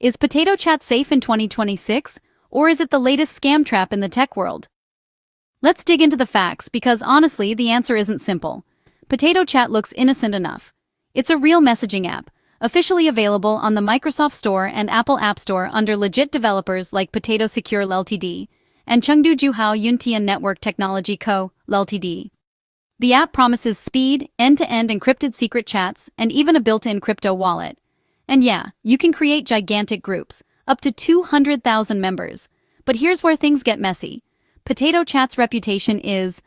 Is Potato Chat safe in 2026, or is it the latest scam trap in the tech world? Let's dig into the facts because honestly, the answer isn't simple. Potato Chat looks innocent enough. It's a real messaging app, officially available on the Microsoft Store and Apple App Store under legit developers like Potato Secure Ltd. and Chengdu Juhao Yuntian Network Technology Co. Ltd. The app promises speed, end-to-end encrypted secret chats, and even a built-in crypto wallet. And yeah, you can create gigantic groups, up to 200,000 members. But here's where things get messy. Potato Chat's reputation is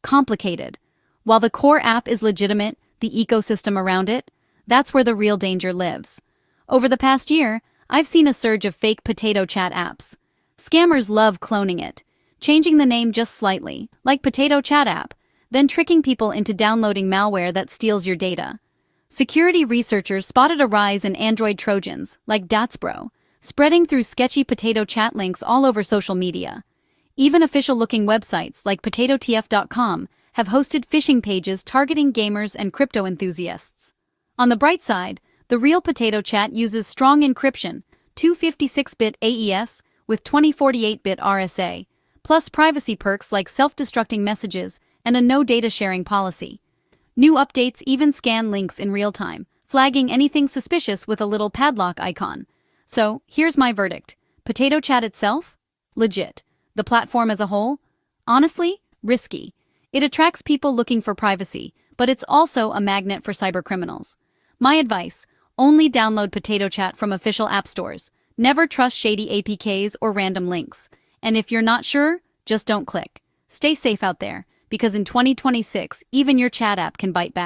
complicated. While the core app is legitimate, the ecosystem around it, that's where the real danger lives. Over the past year, I've seen a surge of fake Potato Chat apps. Scammers love cloning it, changing the name just slightly, like Potato Chat app, then tricking people into downloading malware that steals your data. Security researchers spotted a rise in Android Trojans, like Datsbro, spreading through sketchy Potato Chat links all over social media. Even official-looking websites like PotatoTF.com have hosted phishing pages targeting gamers and crypto enthusiasts. On the bright side, the real Potato Chat uses strong encryption, 256-bit AES with 2048-bit RSA, plus privacy perks like self-destructing messages and a no data sharing policy. New updates even scan links in real time, flagging anything suspicious with a little padlock icon. So, here's my verdict. Potato Chat itself? Legit. The platform as a whole? Honestly, risky. It attracts people looking for privacy, but it's also a magnet for cybercriminals. My advice, only download Potato Chat from official app stores. Never trust shady APKs or random links. And if you're not sure, just don't click. Stay safe out there, because in 2026, even your chat app can bite back.